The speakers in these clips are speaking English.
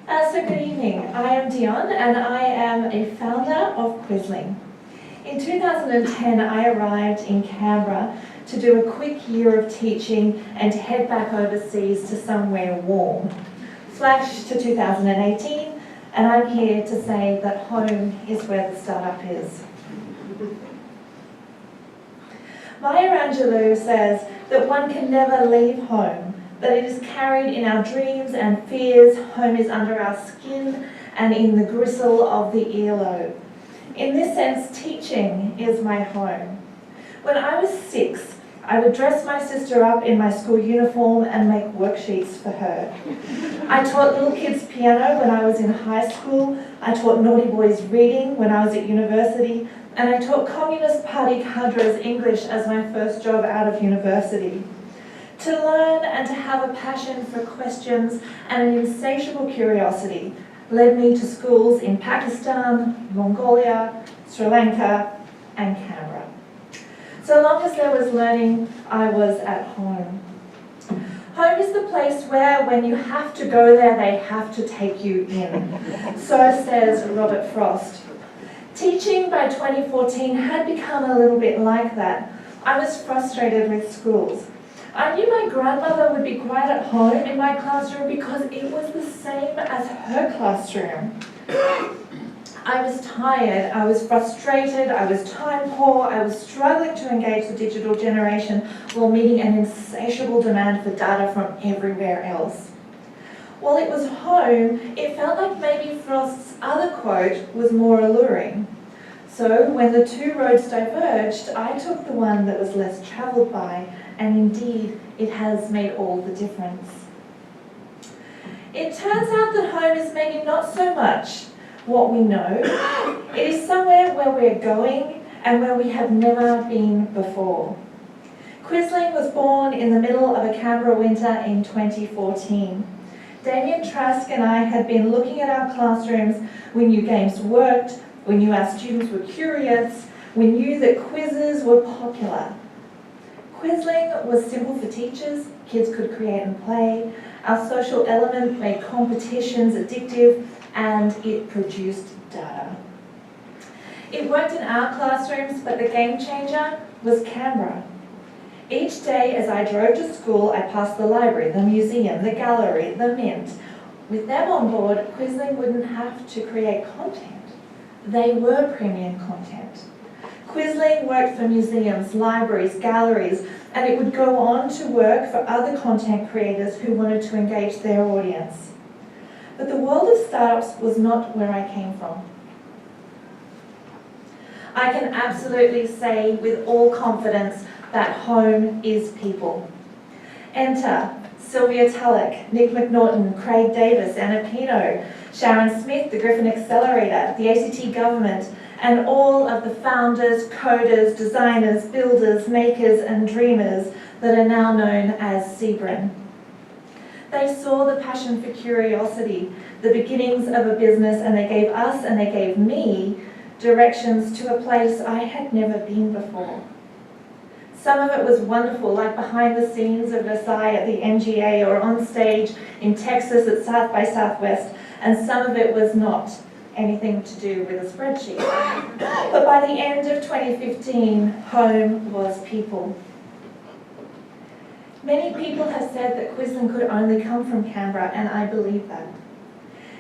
Good evening. I am Dion and I am a founder of Quizling. In 2010, I arrived in Canberra to do a quick year of teaching and to head back overseas to somewhere warm. Flash to 2018, and I'm here to say that home is where the startup is. Maya Angelou says that one can never leave home, that it is carried in our dreams and fears. Home is under our skin and in the gristle of the earlobe. In this sense, teaching is my home. When I was 6, I would dress my sister up in my school uniform and make worksheets for her. I taught little kids piano when I was in high school. I taught naughty boys reading when I was at university. And I taught Communist Party cadres English as my first job out of university. To learn and to have a passion for questions and an insatiable curiosity led me to schools in Pakistan, Mongolia, Sri Lanka, and Canberra. So long as there was learning, I was at home. Home is the place where, when you have to go there, they have to take you in. So says Robert Frost. Teaching by 2014 had become a little bit like that. I was frustrated with schools. I knew my grandmother would be quiet at home in my classroom because it was the same as her classroom. I was tired, I was frustrated, I was time poor, I was struggling to engage the digital generation while meeting an insatiable demand for data from everywhere else. While it was home, it felt like maybe Frost's other quote was more alluring. So when the two roads diverged, I took the one that was less travelled by, and indeed, it has made all the difference. It turns out that home is maybe not so much what we know. It is somewhere where we're going and where we have never been before. Quizling was born in the middle of a Canberra winter in 2014. Damien Trask and I had been looking at our classrooms. We knew games worked, we knew our students were curious, we knew that quizzes were popular. Quizling was simple for teachers, kids could create and play, our social element made competitions addictive, and it produced data. It worked in our classrooms, but the game changer was Canberra. Each day as I drove to school, I passed the library, the museum, the gallery, the mint. With them on board, Quizling wouldn't have to create content. They were premium content. Quizling worked for museums, libraries, galleries, and it would go on to work for other content creators who wanted to engage their audience. But the world of startups was not where I came from. I can absolutely say with all confidence that home is people. Enter Sylvia Tulloch, Nick McNaughton, Craig Davis, Anna Pino, Sharon Smith, the Griffin Accelerator, the ACT government, and all of the founders, coders, designers, builders, makers, and dreamers that are now known as Sebring. They saw the passion for curiosity, the beginnings of a business, and they gave us, and they gave me, directions to a place I had never been before. Some of it was wonderful, like behind the scenes of Versailles at the NGA or on stage in Texas at South by Southwest, and some of it was not anything to do with a spreadsheet. But by the end of 2015, home was people. Many people have said that Quizling could only come from Canberra, and I believe that.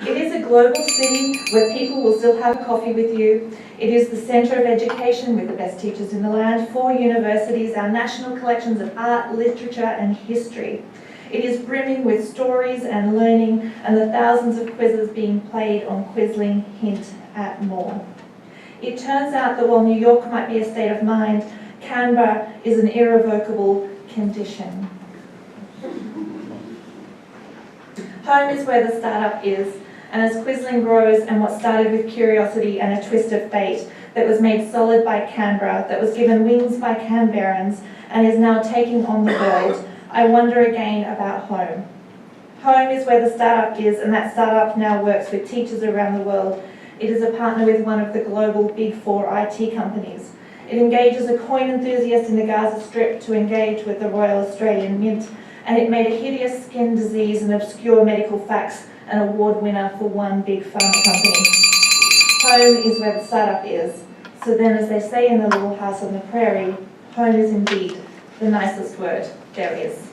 It is a global city where people will still have coffee with you. It is the centre of education with the best teachers in the land, 4 universities, our national collections of art, literature and history. It is brimming with stories and learning, and the thousands of quizzes being played on Quizling hint at more. It turns out that while New York might be a state of mind, Canberra is an irrevocable condition. Home is where the startup is, and as Quizling grows, and what started with curiosity and a twist of fate that was made solid by Canberra, that was given wings by Canberrans, and is now taking on the world, I wonder again about home. Home is where the startup is, and that startup now works with teachers around the world. It is a partner with one of the global Big 4 IT companies. It engages a coin enthusiast in the Gaza Strip to engage with the Royal Australian Mint, and it made a hideous skin disease and obscure medical facts an award winner for one big pharma company. Home is where the startup is. So then, as they say in the Little House on the Prairie, home is indeed the nicest word there is.